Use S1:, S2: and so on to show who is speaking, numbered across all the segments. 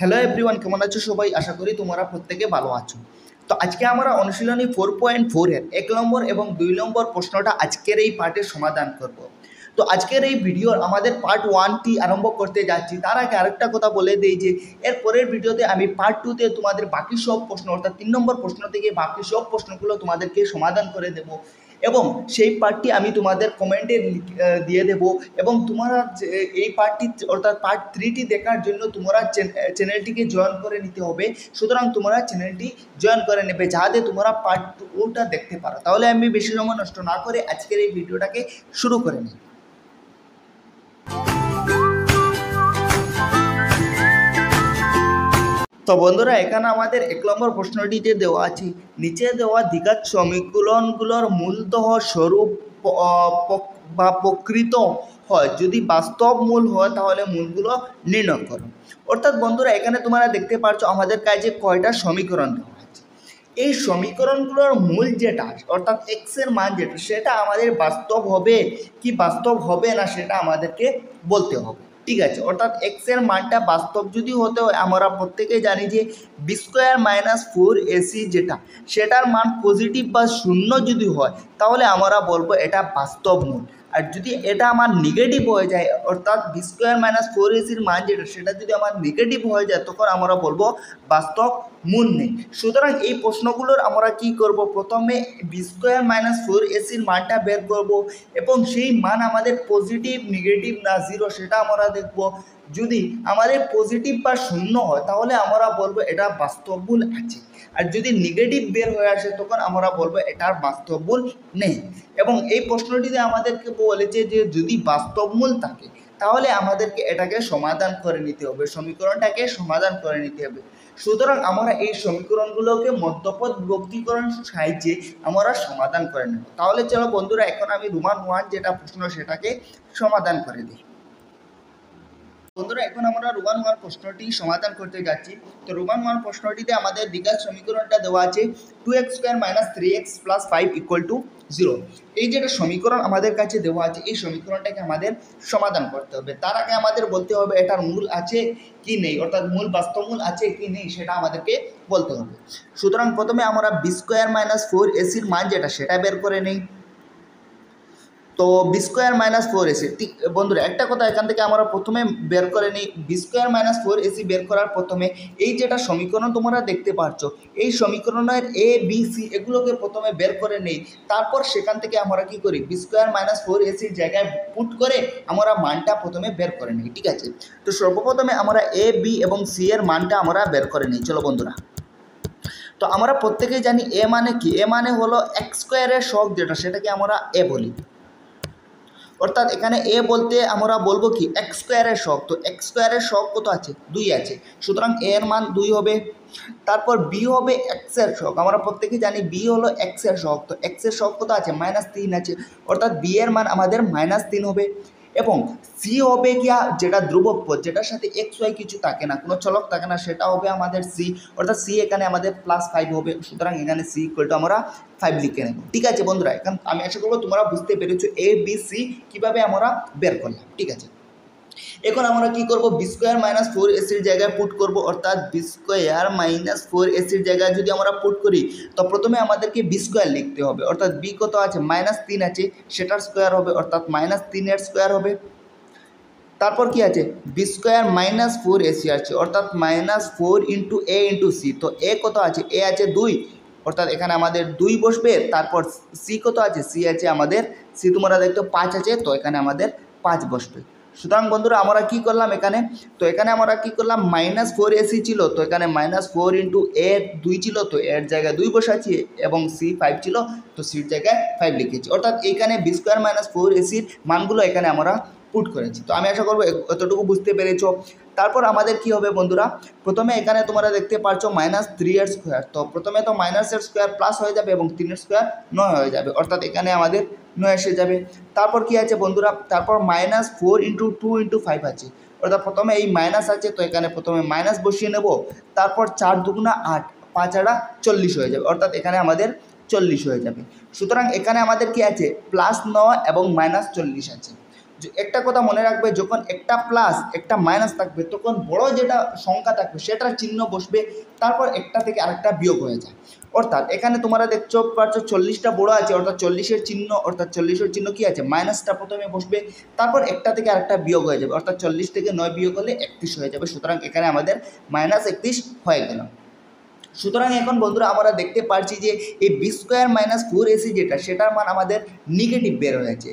S1: Hello everyone, কেমন আছো সবাই? আশা করি তোমরা প্রত্যেকে ভালো আছো। তো আজকে আমরা অনুশীলনী 4.4 এর 1 নম্বর এবং 2 নম্বর প্রশ্নটা আজকের এই পার্টের সমাধান করব। তো আজকের এই ভিডিওর আমাদের পার্ট 1টি আরম্ভ করতে যাচ্ছি। তার আগে আরেকটা কথা বলে দেই যে এর পরের ভিডিওতে আমি পার্ট 2তে তোমাদের বাকি সব প্রশ্ন অর্থাৎ 3 নম্বর প্রশ্ন থেকে বাকি সব প্রশ্নগুলো তোমাদেরকে সমাধান করে দেব এবং সেই পার্টটি আমি তোমাদের কমেন্টে দিয়ে দেব। এবং তোমরা এই পার্টটি অর্থাৎ পার্ট 3টি দেখার জন্য তোমরা চ্যানেলটিকে জয়েন করে নিতে হবে। সুতরাং তোমরা চ্যানেলটি জয়েন করে নেবে যাতে তোমরা পার্ট 2টা দেখতে পারো। তাহলে আমি বেশি সময় নষ্ট না করে আজকের এই ভিডিওটাকে শুরু করে নিই। তো বন্ধুরা, এখানে আমাদের 1 নম্বর প্রশ্নটিতে দেওয়া আছে, নিচে দেওয়া দ্বিঘাত সমীকরণগুলোর মূলতঃ স্বরূপ বা প্রকৃত হয় যদি বাস্তব মূল হয় তাহলে মূলগুলো নির্ণয় করো। অর্থাৎ বন্ধুরা, এখানে তোমরা দেখতে পাচ্ছ আমাদের কাছে কয়টা সমীকরণ দেওয়া আছে। এই সমীকরণগুলোর মূল যেটা অর্থাৎ এক্স এর মান যেটা সেটা আমাদের বাস্তব হবে কি বাস্তব হবে না সেটা আমাদেরকে বলতে হবে। ঠিক আছে, অর্থাৎ এক্স এর মানটা বাস্তব যদি হতে হয় আমরা প্রত্যেকেই জানি যে বি স্কোয়ার মাইনাস 4ac যেটা সেটার মান পজিটিভ বা শূন্য যদি হয় তাহলে আমরা বলবো এটা বাস্তব মূল। আর যদি এটা আমার নেগেটিভ হয়ে যায় অর্থাৎ বি স্কোয়ার মাইনাস 4ac মান যেটা সেটা যদি আমার নেগেটিভ হয়ে যায় তখন আমরা বলবো বাস্তব মূল নেই। সুতরাং এই প্রশ্নগুলোর আমরা কি করব, প্রথমে বি স্কোয়ার মাইনাস 4ac মানটা বের করব এবং সেই মান আমাদের পজিটিভ নেগেটিভ না জিরো সেটা আমরা দেখব। যদি আমাদের পজিটিভ বা শূন্য হয় তাহলে আমরা বলবো এটা বাস্তব মূল আছে, আর যদি নেগেটিভ বের হয়ে আসে তখন আমরা বলবো এটার বাস্তব মূল নেই। এবং এই প্রশ্নটিতে আমাদেরকে বলেছে যে যদি বাস্তব মূল থাকে তাহলে আমাদেরকে এটাকে সমাধান করে নিতে হবে, সমীকরণটাকে সমাধান করে নিতে হবে। সুতরাং আমরা এই সমীকরণগুলোকে মধ্যপদ বিভক্তিকরণ সাহায্যে আমরা সমাধান করে নেব। তাহলে চলো বন্ধুরা, এখন আমি রোমান 1 যেটা প্রশ্ন সেটাকে সমাধান করে দিই। বন্ধুরা, এখন আমরা রোমান 1 প্রশ্নটি সমাধান করতে যাচ্ছি। তো রোমান 1 প্রশ্নটিতে আমাদের দ্বিঘাত সমীকরণটা দেওয়া আছে 2x square minus 3x plus 5 equal to 0। এই যেটা সমীকরণ আমাদের কাছে দেওয়া আছে এই সমীকরণটাকে আমাদের সমাধান করতে হবে। তার আগে আমাদের বলতে হবে এটার মূল আছে কি নেই, অর্থাৎ মূল বাস্তব মূল আছে কি নেই সেটা আমাদেরকে বলতে হবে। সুতরাং প্রথমে আমরা বি স্কোয়ার মাইনাস 4ac মান যেটা সেটা বের করে নেই। তো বি স্কোয়ার মাইনাস 4ac, বন্ধুরা একটা কথা এখান থেকে আমরা প্রথমে বের করে নিই। বি স্কোয়ার মাইনাস 4ac বের করার প্রথমে এই যেটা সমীকরণ তোমরা দেখতে পাচ্ছ এই সমীকরণের এ বি সি এগুলোকে প্রথমে বের করে নেই। তারপর সেখান থেকে আমরা কি করি, বি স্কোয়ার মাইনাস 4ac জায়গায় পুট করে আমরা মানটা প্রথমে বের করে নিই। ঠিক আছে, তো সর্বপ্রথমে আমরা এ বি এবং সি এর মানটা আমরা বের করে নিই। চলো বন্ধুরা, তো আমরা প্রত্যেকেই জানি এ মানে কি, এ মানে হলো এক্স স্কোয়ারের সহগ যেটা সেটাকে আমরা এ বলি। অর্থাৎ এখানে এ বলতে আমরা বলবো কি এক্স স্কোয়ারের সহগ। তো এক্স স্কোয়ারের সহগ কত আছে, 2 আছে, সুতরাং এ এর মান 2 হবে। তারপর বি হবে এক্সের সহগ, আমরা প্রত্যেকেই জানি বি হলো এক্সের সহগ। তো এক্সের সহগ কত আছে, -3 আছে, অর্থাৎ বি এর মান আমাদের -3 হবে। এবং সি হবে গিয়া যেটা ধ্রুবক পদ যেটার সাথে এক্স ওয়াই কিছু থাকে না, কোনো চলক থাকে না, সেটা হবে আমাদের সি, অর্থাৎ সি এখানে আমাদের +5 হবে। সুতরাং এখানে সি ইকুয়াল টু আমরা 5 লিখে নেব। ঠিক আছে বন্ধুরা, এখন আমি আশা করবো তোমরা বুঝতে পেরেছো এ বি সি কীভাবে আমরা বের করলাম। ঠিক আছে, এখন আমরা কি করব, বি স্কোয়ার মাইনাস 4ac জায়গায় পুট করব, অর্থাৎ বি স্কোয়ার মাইনাস 4ac জায়গায় যদি আমরা পুট করি তো প্রথমে আমাদেরকে বি স্কোয়ার লিখতে হবে, অর্থাৎ বি কত আছে, -3 আছে, সেটার স্কোয়ার হবে অর্থাৎ -3 এর স্কোয়ার হবে। তারপর কি আছে, বি স্কোয়ার মাইনাস 4ac আছে, অর্থাৎ -4 ইন্টু এ ইন্টু সি। তো এ কত আছে, এ আছে 2, অর্থাৎ এখানে আমাদের 2 বসবে। তারপর সি কত আছে, সি আছে আমাদের, সি তোমরা দেখতো 5 আছে, তো এখানে আমাদের 5 বসবে। সুতরাং বন্ধুরা আমরা কি করলাম এখানে, তো এখানে আমরা কি করলাম, -4ac ছিল, তো এখানে -4 ইন্টু এ 2 ছিল, তো এর জায়গায় 2 বসাচ্ছি, এবং সি 5 ছিল, তো সির জায়গায় 5 লিখেছি। অর্থাৎ এইখানে বি স্কোয়ার মাইনাস 4ac মানগুলো এখানে আমরা পুট করেছি। তো আমি আশা করবো এতটুকু বুঝতে পেরেছো। তারপর আমাদের কি হবে বন্ধুরা, প্রথমে এখানে তোমরা দেখতে পাচ্ছ -3 এর স্কোয়ার, তো প্রথমে তো মাইনাসের স্কোয়ার প্লাস হয়ে যাবে এবং 3 এর স্কোয়ার 9 হয়ে যাবে, অর্থাৎ এখানে আমাদের 9 এসে যাবে। তারপর কি আছে বন্ধুরা, তারপর -4 ইন্টু 2 ইন্টু 5 আছে, অর্থাৎ প্রথমে এই মাইনাস আছে, তো এখানে প্রথমে মাইনাস বসিয়ে নেব। তারপর 4 দুগুণা 8, 5 আর 40 হয়ে যাবে, অর্থাৎ এখানে আমাদের 40 হয়ে যাবে। সুতরাং এখানে আমাদের কি আছে, +9 এবং -40 আছে। একটা কথা মনে রাখবে, যখন একটা প্লাস একটা মাইনাস থাকবে তখন বড় যেটা সংখ্যা থাকবে সেটার চিহ্ন বসবে, তারপর একটা থেকে আরেকটা বিয়োগ হয়ে যায়। অর্থাৎ এখানে তোমরা দেখছো পাচ্ছ 40টা বড় আছে, অর্থাৎ 40-এর চিহ্ন, অর্থাৎ 40-এর চিহ্ন কি আছে, মাইনাসটা প্রথমে বসবে, তারপর একটা থেকে আরেকটা বিয়োগ হয়ে যাবে, অর্থাৎ 40 থেকে 9 বিয়োগ হলে 31 হয়ে যাবে। সুতরাং এখানে আমাদের -31 হয়ে গেল। সুতরাং এখন বন্ধুরা আমরা দেখতে পাচ্ছি যে এই b² - 4ac যেটা, সেটার মান আমাদের নেগেটিভ বের হয়েছে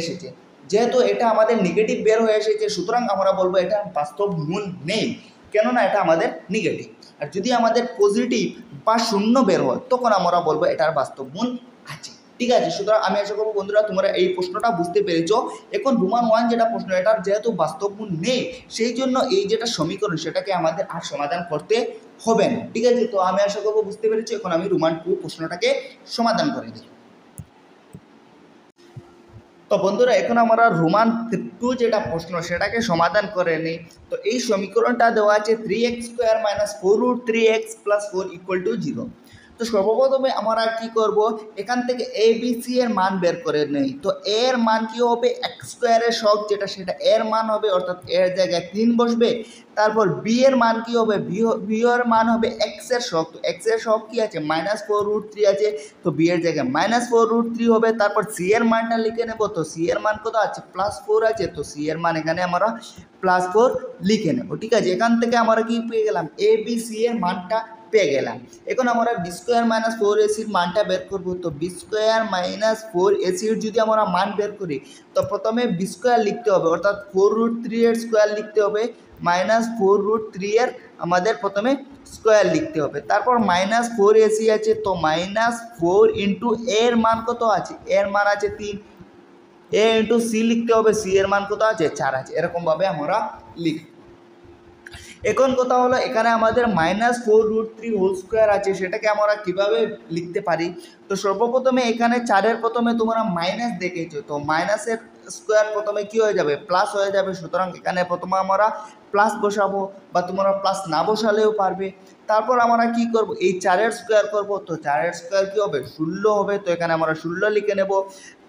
S1: এসেছে। যেহেতু এটা আমাদের নেগেটিভ বের হয়ে এসেছে, সুতরাং আমরা বলবো এটা বাস্তব মূল নেই, কেননা এটা আমাদের নেগেটিভ। আর যদি আমাদের পজিটিভ বা শূন্য বের হয় তখন আমরা বলবো এটার বাস্তব মূল আছে। ঠিক আছে, সুতরাং আমি আশা করবো বন্ধুরা তোমরা এই প্রশ্নটা বুঝতে পেরেছো। এখন রোমান 1 যেটা প্রশ্ন, এটার যেহেতু বাস্তব মূল নেই, সেই জন্য এই যেটা সমীকরণ সেটাকে আমাদের আর সমাধান করতে হবে না। ঠিক আছে, তো আমি আশা করবো বুঝতে পেরেছি। এখন আমি রোমান 2 প্রশ্নটাকে সমাধান করে দিই। তো বন্ধুরা এখন আমরা রোমান 2 যেটা প্রশ্ন সেটাকে সমাধান করে নিই। তো এই সমীকরণটা দেওয়া আছে 3x² - 4√3x + 4 = 0। তো সর্বপ্রথমে আমরা কি করব, এখান থেকে এ বি সি এর মান বের করে নেই। তো এর মান কি হবে, x² এর সহগ যেটা সেটা এর মান হবে, অর্থাৎ এর জায়গায় 3 বসবে। তারপর বি এর মান কি হবে, বি এর মান হবে x এর সহগ। তো x এর সহগ কি আছে, -4√3 আছে, তো বি এর জায়গায় -4√3 হবে। তারপর সি এর মানটা লিখে নেব। তো সি এর মান কত আছে, +4 আছে, তো সি এর মান এখানে আমরা +4 লিখে নেব। ঠিক আছে, এখান থেকে আমরা কি পেয়ে গেলাম, এ বি সি এর মানটা পেয়ে গেলাম। এখন আমরা b² - 4ac এর মানটা বের করব। তো b² - 4ac এর যদি আমরা মান বের করি, তো প্রথমে b² লিখতে হবে, অর্থাৎ 4√3 এর স্কোয়ার লিখতে হবে, -4√3 এর আমাদের প্রথমে স্কোয়ার লিখতে হবে। তারপর -4ac আছে, তো -4 ইন্টু এর মান কত আছে, এর মান আছে 3, এ ইন্টু সি লিখতে হবে, সি এর মান কত আছে, 4 আছে। এরকমভাবে আমরা লিখব। এখন কথা হলো, এখানে আমাদের -4√3 হোল স্কোয়ার আছে, সেটাকে আমরা কিভাবে লিখতে পারি। তো সর্বপ্রথমে এখানে 4-এর প্রথমে তোমরা মাইনাস দেখেছো, তো মাইনাসের স্কোয়ার প্রথমে কি হয়ে যাবে, প্লাস হয়ে যাবে। সুতরাং এখানে প্রথমে আমরা প্লাস বসাবো, বা তোমরা প্লাস না বসালেও পারবে। তারপর আমরা কি করব, এই 4-এর স্কোয়ার করব। তো 4-এর স্কোয়ার কি হবে, 16 হবে, তো এখানে আমরা 16 লিখে নেব।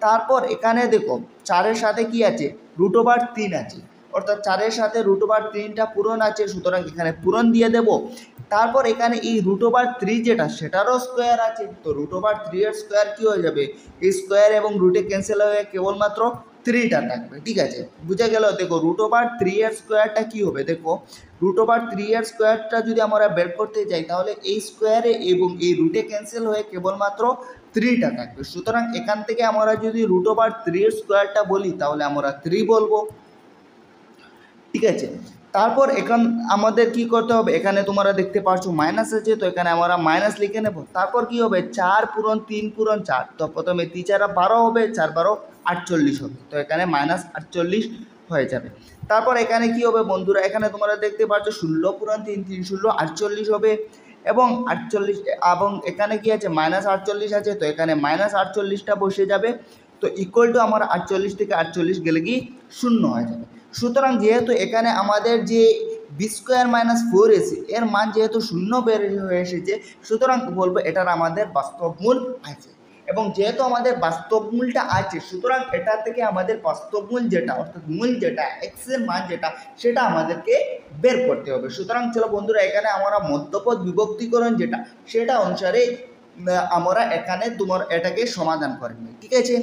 S1: তারপর এখানে দেখো 4-এর সাথে কি আছে, √3 আছে, অর্থাৎ 4-এর সাথে √3টা পূরণ আছে, সুতরাং এখানে পূরণ দিয়ে দেব। তারপর এখানে এই √3 যেটা সেটারও স্কোয়ার আছে, তো √3 এর স্কোয়ার কী হয়ে যাবে, এই স্কোয়ার এবং রুটে ক্যান্সেল হয়ে কেবলমাত্র 3টা থাকবে। ঠিক আছে, বুঝে গেল। দেখো √3 এর স্কোয়ারটা কী হবে, দেখো √3 এর স্কোয়ারটা যদি আমরা বের করতে যাই, তাহলে এই স্কোয়ারে এবং এই রুটে ক্যান্সেল হয়ে কেবলমাত্র 3টা থাকবে। সুতরাং এখান থেকে আমরা যদি √3 এর স্কোয়ারটা বলি, তাহলে আমরা 3 বলবো। ঠিক আছে, তারপর এখন আমাদের কি করতে হবে, এখানে তোমরা দেখতে পাচ্ছ মাইনাস আছে, তো এখানে আমরা মাইনাস লিখে নেব। তারপর কি হবে, 4 পূরণ 3 পূরণ 4, তো প্রথমে 3 × 4 = 12 হবে, 4 × 12 = 48 হবে, তো এখানে -48 হয়ে যাবে। তারপর এখানে কি হবে বন্ধুরা, এখানে তোমরা দেখতে পাচ্ছ 16 পূরণ 3, 3 × 16 = 48 হবে, এবং 48, এবং এখানে কি আছে, -48 আছে, তো এখানে -48টা বসে যাবে। তো ইকুয়াল টু আমরা 48 থেকে 48 গেলে কি 0 হয়ে যাবে। সুতরাং যেহেতু এখানে আমাদের যে b² - 4ac এর মান যেহেতু 0 বের হয়ে এসেছে, সুতরাং বলবো এটার আমাদের বাস্তব মূল আছে। এবং যেহেতু আমাদের বাস্তব মূলটা আছে, সুতরাং এটা থেকে আমাদের বাস্তব মূল যেটা, অর্থাৎ মূল যেটা x এর মান যেটা, সেটা আমাদেরকে বের করতে হবে। সুতরাং চলো বন্ধুরা, এখানে আমরা মধ্যপদ বিভক্তিকরণ যেটা, সেটা অনুসারে আমরা এখানে এটাকে সমাধান করে নিই। ঠিক আছে,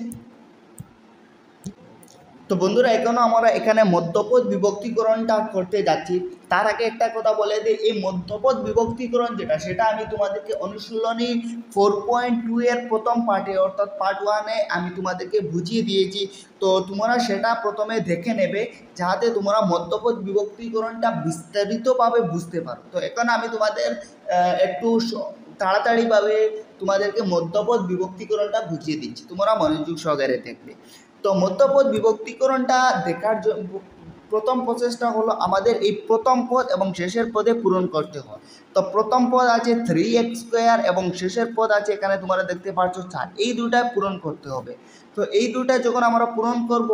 S1: তো বন্ধুরা এখনও আমরা এখানে মধ্যপদ বিভক্তিকরণটা করতে যাচ্ছি। তার আগে একটা কথা বলে দিই, এই মধ্যপদ বিভক্তিকরণ যেটা, সেটা আমি তোমাদেরকে অনুশীলনী 4.2 এর প্রথম পার্টে, অর্থাৎ পার্ট 1-এ আমি তোমাদেরকে বুঝিয়ে দিয়েছি। তো তোমরা সেটা প্রথমে দেখে নেবে, যাতে তোমরা মধ্যপদ বিভক্তিকরণটা বিস্তারিতভাবে বুঝতে পারো। তো এখন আমি তোমাদের একটু তাড়াতাড়িভাবে তোমাদেরকে মধ্যপদ বিভক্তিকরণটা বুঝিয়ে দিচ্ছি, তোমরা মনোযোগ সহকারে দেখবে। তো মধ্যপদ বিভক্তিকরণটা দেখার জন্য প্রথম প্রসেসটা হলো, আমাদের এই প্রথম পদ এবং শেষের পদে পূরণ করতে হয়। তো প্রথম পদ আছে 3x² এবং শেষের পদ আছে এখানে তোমরা দেখতে পাচ্ছ 4, এই দুটায় পূরণ করতে হবে। তো এই দুটা যখন আমরা পূরণ করব,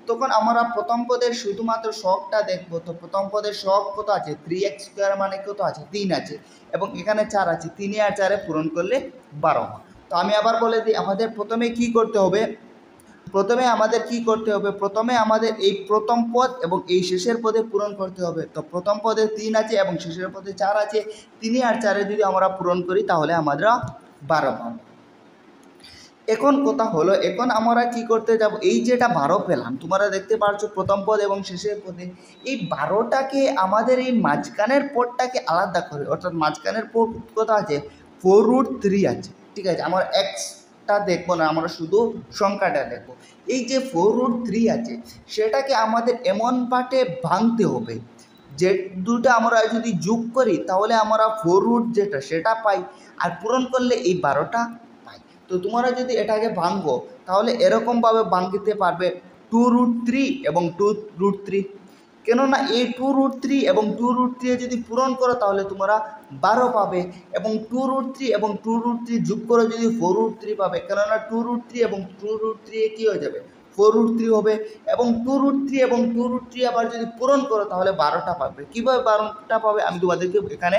S1: তখন আমরা প্রথম পদের শুধুমাত্র সহগটা দেখব। তো প্রথম পদের সহগ কত আছে, 3x² মানে কত আছে, 3 আছে, এবং এখানে 4 আছে, 3 আর 4 পূরণ করলে 12 হয়। তো আমি আবার বলে দিই, আমাদের প্রথমে কি করতে হবে, প্রথমে আমাদের কি করতে হবে, প্রথমে আমাদের এই প্রথম পদ এবং এই শেষের পদে পূরণ করতে হবে। তো প্রথম পদে 3 আছে এবং শেষের পদে 4 আছে, 3 আর 4 যদি আমরা পূরণ করি তাহলে আমরা 12 পাবো। এখন কথা হলো, এখন আমরা কি করতে যাব, এই যেটা 12 পেলাম তোমরা দেখতে পাচ্ছ প্রথম পদ এবং শেষের পদে, এই 12টাকে আমাদের এই মাঝখানের পদটাকে আলাদা করে, অর্থাৎ মাঝখানের পদ কত আছে, 4√3 আছে। ঠিক আছে, আমার এক্সটা দেখবো না, আমরা শুধু সংখ্যাটা দেখবো। এই যে 4√3 আছে সেটাকে আমাদের এমন পাটে ভাঙতে হবে যে দুটো আমরা যদি যোগ করি তাহলে আমরা 4 যেটা সেটা পাই, আর পূরণ করলে এই 12টা পাই। তো তোমরা যদি এটাকে ভাঙবো তাহলে এরকমভাবে ভাঙতে পারবে 2√3 এবং 2√3, কেননা এই 2√3 এবং 2√3 যদি পূরণ করো তাহলে তোমরা 12 পাবে, এবং 2√3 এবং 2√3 যোগ করে যদি 4√3 পাবে, কেননা 2√3 এবং 2√3 কী হয়ে যাবে, 4√3 হবে, এবং 2√3 এবং 2√3 আবার যদি পূরণ করো তাহলে 12টা পাবে। কীভাবে 12টা পাবে আমি তোমাদেরকে এখানে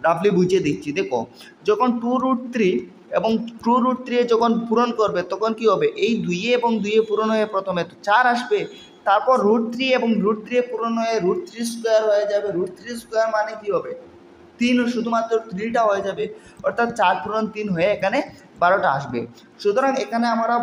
S1: রাফলি বুঝিয়ে দিচ্ছি। দেখো, যখন 2√3 এবং 2√3 যখন পূরণ করবে তখন কি হবে, এই 2 এবং 2 পূরণ হয়ে প্রথমে তো 4 আসবে, তারপর √3 এবং √3 পূরণ হয়ে √3 স্কোয়ার হয়ে যাবে, √3 স্কোয়ার মানে কি হবে 3, শুধুমাত্র 3টা হয়ে যাবে, অর্থাৎ 4 পূরণ 3 হয়ে এখানে 12টা আসবে। সুতরাং এখানে আমরা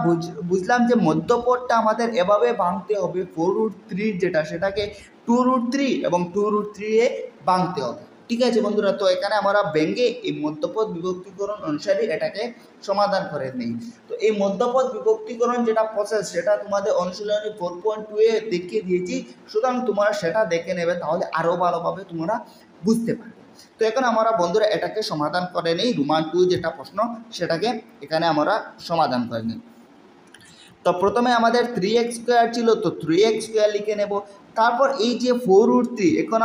S1: বুঝলাম যে মধ্যপদটা আমাদের এভাবে ভাঙতে হবে, 4√3 যেটা সেটাকে 2√3 এবং 2√3 এ ভাঙতে হবে। ঠিক আছে বন্ধুরা, তো এখানে আমরা ভেঙে এই মধ্যপদ বিভক্তিকরণ অনুসারে এটাকে সমাধান করে নিই। তো এই মধ্যপদ বিভক্তিকরণ যেটা প্রসেস সেটা তোমাদের অনুশীলনী 4.2 এ দেখিয়ে দিয়েছি, সুতরাং তোমরা সেটা দেখে নেবে, তাহলে আরও ভালোভাবে তোমরা বুঝতে পারবে। তো এখন আমরা বন্ধুরা এটাকে সমাধান করে নিই, রোমান 2 যেটা প্রশ্ন সেটাকে এখানে আমরা সমাধান করে নিই। তো প্রথমে আমাদের 3x² ছিল, তো 3x² লিখে নেব। তারপর এই যে 4√3, এখন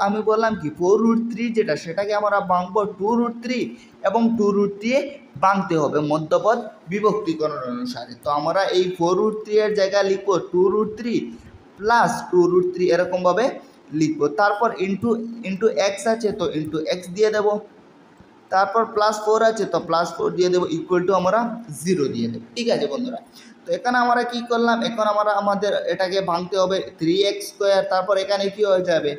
S1: আমি বললাম কি 4√3 যেটা সেটাকে আমরা ভাঙবো 2√3 এবং 2√3 ভাঙতে হবে মধ্যপদ বিভক্তিকরণ অনুসারে। তো আমরা এই 4√3 এর জায়গায় লিখবো 2√3 প্লাস 2√3 এরকমভাবে লিখবো। তারপর ইন্টু এক্স আছে তো ইন্টু এক্স দিয়ে দেবো, তারপর +4 আছে তো +4 দিয়ে দেবো, ইকুয়াল টু আমরা 0 দিয়ে দেবো। ঠিক আছে বন্ধুরা, তো এখানে আমরা কি করলাম, এখন আমাদের এটাকে ভাঙতে হবে 3x², তারপর এখানে কি হয়ে যাবে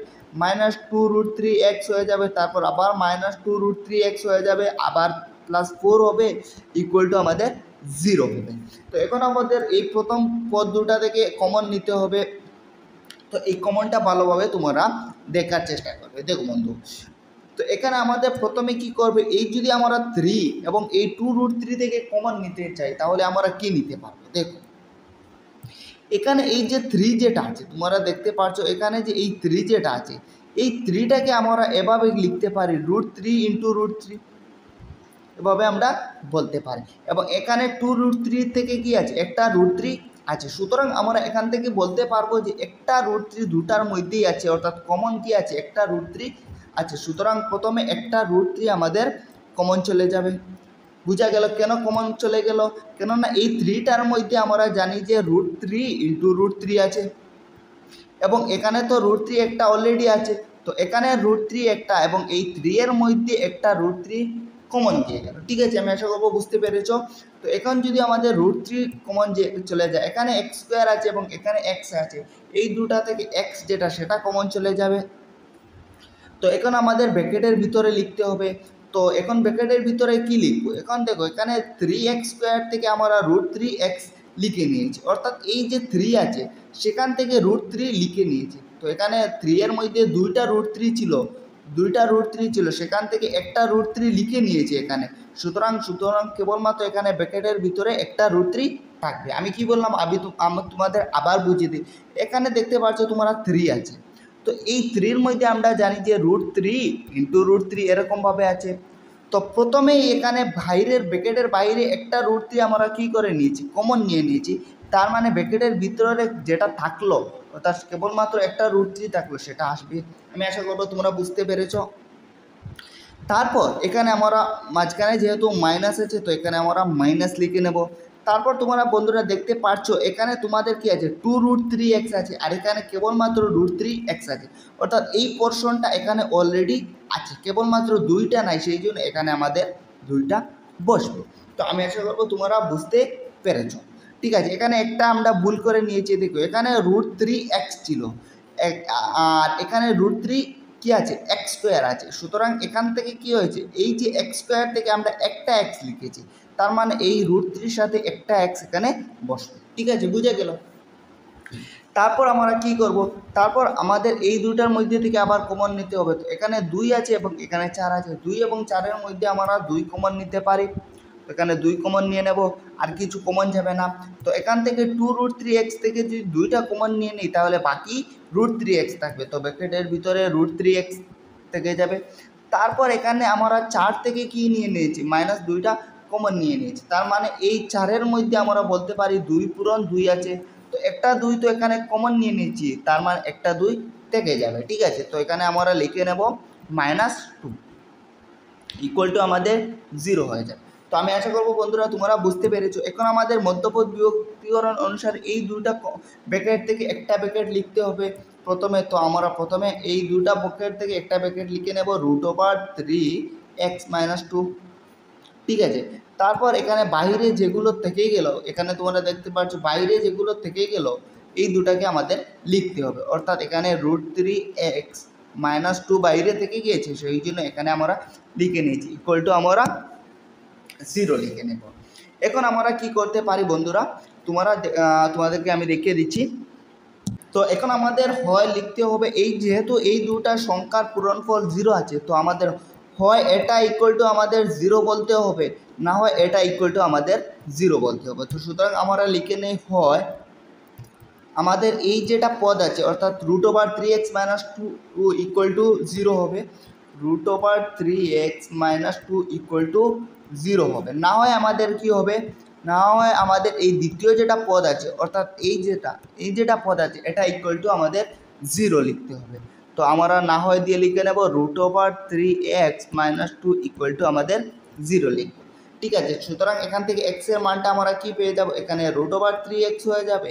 S1: -2√3x হয়ে যাবে, তারপর আবার -2√3x হয়ে যাবে, আবার +4 হবে, ইকুয়াল টু আমাদের 0 হবে। তো এখন আমাদের এই প্রথম পদ দুটা থেকে কমন নিতে হবে, তো এই কমনটা ভালোভাবে তোমরা দেখার চেষ্টা করবে। দেখো বন্ধু, তো এখানে আমাদের প্রথমে কি করবে, এই যদি আমরা 3 এবং এই 2√3 থেকে কমন নিতে চাই তাহলে আমরা কি নিতে পারবো। দেখো এখানে এই যে 3 যেটা আছে তোমরা দেখতে পাচ্ছ, এখানে যে এই 3 যেটা আছে এই 3টাকে আমরা এভাবে লিখতে পারি √3 × √3, এভাবে আমরা বলতে পারি, এবং এখানে 2√3 থেকে কি আছে, একটা √3 আছে। সুতরাং আমরা এখান থেকে বলতে পারবো যে একটা √3 দুটার মধ্যেই আছে, অর্থাৎ কমন কি আছে, একটা √3 আছে। সুতরাং প্রথমে একটা √3 আমাদের কমন চলে যাবে। বোঝা গেল কেন কমন চলে গেল, কেননা এই 3টার মধ্যে আমরা জানি যে √3 × √3 আছে, এবং এখানে তো √3 একটা অলরেডি আছে, তো এখানে √3 একটা এবং এই 3 এর মধ্যে একটা √3 কমন দিয়ে গেল। ঠিক আছে, আমি আশা করবো বুঝতে পেরেছ। তো এখন যদি আমাদের √3 কমন চলে যায়, এখানে x² আছে এবং এখানে x আছে, এই দুটা থেকে x যেটা সেটা কমন চলে যাবে। তো এখন আমাদের ব্র্যাকেটের ভিতরে লিখতে হবে, তো এখন ব্র্যাকেটের ভিতরে কি লিখবো, এখন দেখো এখানে 3x² থেকে আমরা √3x লিখে নিয়েছি, অর্থাৎ এই যে 3 আছে সেখান থেকে √3 লিখে নিয়েছি। তো এখানে 3 এর মধ্যে দুইটা √3 ছিল, সেখান থেকে একটা √3 লিখে নিয়েছি এখানে। সুতরাং কেবলমাত্র এখানে ব্র্যাকেটের ভিতরে একটা √3 থাকবে। আমি কি বললাম, আমি তোমাদের আবার বুঝিয়ে দিই। এখানে দেখতে পাচ্ছ তোমরা 3 আছে, তো এই 3-র মধ্যে আমরা জানি যে √3 × √3 এরকমভাবে আছে। তো প্রথমেই এখানে ব্র্যাকেটের বাইরে একটা √3 আমরা কী করে নিয়েছি, কমন নিয়ে নিয়েছি, তার মানে ব্র্যাকেটের ভিতরে যেটা থাকলো অর্থাৎ কেবলমাত্র একটা √3 থাকলো সেটা আসবে। আমি আশা করবো তোমরা বুঝতে পেরেছ। তারপর এখানে আমরা মাঝখানে যেহেতু মাইনাস আছে তো এখানে আমরা মাইনাস লিখে নেব। তারপর তোমরা বন্ধুরা দেখতে পাচ্ছ এখানে তোমাদের কি আছে 2√3x আছে, আর এখানে কেবলমাত্র √3x আছে, অর্থাৎ এই পোর্শনটা এখানে অলরেডি আছে, কেবলমাত্র দুইটা নাই, সেই জন্য এখানে আমাদের দুইটা বসবে। তো আমি আশা করবো তোমরা বুঝতে পেরেছ। ঠিক আছে, এখানে একটা আমরা ভুল করে নিয়েছি, দেখো এখানে √3x ছিল, আর এখানে √3 কি আছে, এক্স স্কোয়ার আছে। সুতরাং এখান থেকে কি হয়েছে, এই যে এক্স স্কোয়ার থেকে আমরা একটা এক্স লিখেছি, তার মানে এই √3 সাথে একটা এক্স এখানে বসবে। ঠিক আছে, বুঝে গেল। তারপর আমরা কি করব, তারপর আমাদের এই দুটার মধ্যে থেকে আবার কমন নিতে হবে। তো এখানে 2 আছে এবং এখানে 4 আছে, 2 এবং 4-এর মধ্যে আমরা 2 কমন নিতে পারি। এখানে 2 কমন নিয়ে নেব, আর কিছু কমন যাবে না। তো এখান থেকে 2√3x থেকে যদি 2টা কমন নিয়ে নিই তাহলে বাকি √3x থাকবে, তো ব্র্যাকেটের ভিতরে √3x থেকে যাবে। তারপর এখানে আমরা 4 থেকে কি নিয়ে নিয়েছি, -2টা কমন নিয়ে নিয়েছি, তার মানে এই 4-এর মধ্যে আমরা বলতে পারি 2 পূরণ 2 আছে। তো একটা 2 তো এখানে কমন নিয়ে নিয়েছি, তার মানে একটা 2 থেকে যাবে। ঠিক আছে, তো এখানে আমরা লিখে নেব -2 ইকুয়াল টু আমাদের 0 হয়ে যাবে। তো আমি আশা করবো বন্ধুরা তোমরা বুঝতে পেরেছো। এখন আমাদের মধ্যপদ বিভক্তিকরণ অনুসারে এই দুটা ব্র্যাকেট থেকে একটা ব্র্যাকেট লিখতে হবে প্রথমে। তো আমরা প্রথমে এই দুটা ব্র্যাকেট থেকে একটা ব্র্যাকেট লিখে নেব √3x - 2। ঠিক আছে, তারপর এখানে বাইরে যেগুলো থেকে গেল, এখানে তোমরা দেখতে পাচ্ছ বাইরে যেগুলো থেকে গেল এই দুটাকে আমাদের লিখতে হবে, অর্থাৎ এখানে √3x - 2 বাইরে থেকে গিয়েছে, সেই জন্য এখানে আমরা লিখে নিয়েছি ইকুয়াল টু আমরা 0 লিখে নেব। এখন আমরা কি করতে পারি বন্ধুরা, তোমাদেরকে আমি দেখিয়ে দিচ্ছি। তো এখন আমাদের হয় লিখতে হবে, এই যেহেতু এই দুটা সংখ্যার পূরণফল 0 আছে, তো আমাদের হয় এটা ইকুয়াল টু আমাদের 0 বলতে হবে, না হয় এটা ইকুয়াল টু আমাদের 0 বলতে হবে। তো সুতরাং আমরা লিখে নেই হয় আমাদের এই যেটা পদ আছে অর্থাৎ √3x - 2 ইকুয়াল টু 0 হবে, √3x - 2 ইকুয়াল টু 0 হবে, না হয় আমাদের কি হবে, না হয় আমাদের এই দ্বিতীয় যেটা পদ আছে অর্থাৎ এই যেটা পদ আছে এটা ইকুয়াল টু আমাদের 0 লিখতে হবে। তো আমরা না হয় দিয়ে লিখে নেব √3x - 2 ইকুয়াল টু আমাদের 0 লিখব। ঠিক আছে, সুতরাং এখান থেকে এক্স এর মানটা আমরা কি পেয়ে যাব, এখানে √3x হয়ে যাবে,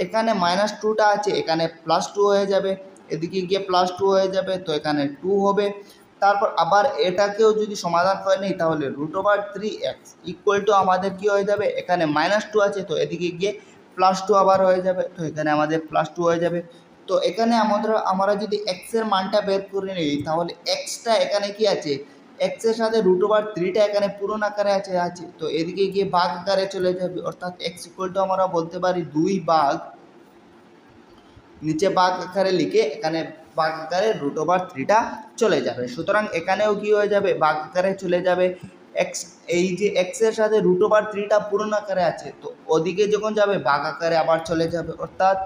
S1: এখানে -2টা আছে, এখানে +2 হয়ে যাবে, এদিকে গিয়ে +2 হয়ে যাবে, তো এখানে 2 হবে। তারপর আবার এটাকেও যদি সমাধান করে নিই তাহলে √3x ইকুয়াল টু আমাদের কি হয়ে যাবে, এখানে -2 আছে, তো এদিকে গিয়ে +2 আবার হয়ে যাবে, তো এখানে আমাদের +2 হয়ে যাবে। তো এখানে আমরা যদি এক্স এর মানটা বের করে নিই তাহলে এক্সটা এখানে কি আছে, এক্সের সাথে √3টা এখানে পূরণ আকারে আছে, তো এদিকে গিয়ে ভাগ আকারে চলে যাবে, অর্থাৎ এক্স ইকুয়াল টু আমরা বলতে পারি 2 ভাগ, নিচে ভাগ আকারে লিখে এখানে ভাগ আকারে √3টা চলে যাবে। সুতরাং এখানেও কি হয়ে যাবে, ভাগ আকারে চলে যাবে। এক্স এই যে এক্সের সাথে √3টা পূরণ আকারে আছে, তো ওদিকে যখন যাবে ভাগ আকারে আবার চলে যাবে, অর্থাৎ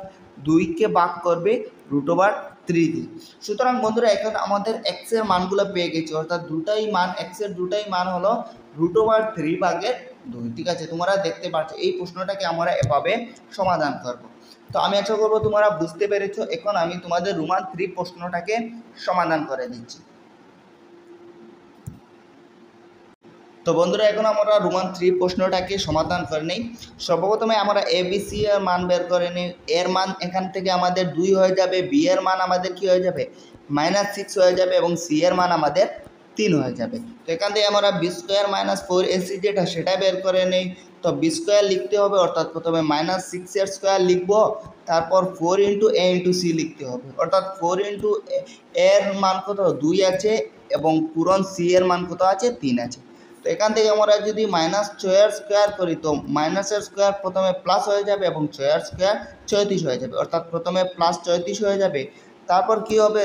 S1: 2কে ভাগ করবে √3 দিয়ে। সুতরাং বন্ধুরা এখন আমাদের এক্সের মানগুলো পেয়ে গেছি, অর্থাৎ এক্সের দুটাই মান হলো √3 ভাগের 2। ঠিক আছে, তোমরা দেখতে পাচ্ছ এই প্রশ্নটাকে আমরা এভাবে সমাধান করব। তো আমি আশা করবো তোমরা বুঝতে পেরেছো। এখন আমি তোমাদের রোমান 3 প্রশ্নটাকে সমাধান করে দিচ্ছি। তো বন্ধুরা এখন আমরা রোমান 3 প্রশ্নটাকে সমাধান করে নিই। সর্বপ্রথমে আমরা ABC এর মান বের করে নিই। এর মান এখান থেকে আমাদের 2 হয়ে যাবে, বি এর মান আমাদের কি হয়ে যাবে -6 হয়ে যাবে, এবং সি এর মান আমাদের 3 হয়ে যাবে। তো এখান থেকে আমরা বি স্কোয়ার - 4ac যেটা সেটা বের করে নিই। তো বি স্কোয়ার লিখতে হবে, অর্থাৎ প্রথমে -6 এর স্কোয়ার লিখব, তারপর 4 × a × c লিখতে হবে, অর্থাৎ 4 × এর মান কত 2 আছে, এবং পূরণ সি এর মান কত আছে 3 আছে। তো এখান থেকে আমরা যদি -6 স্কোয়ার করি, তো মাইনাসের স্কোয়ার প্রথমে প্লাস হয়ে যাবে এবং 6 স্কোয়ার 34 হয়ে যাবে, অর্থাৎ প্রথমে +34 হয়ে যাবে, তারপর কি হবে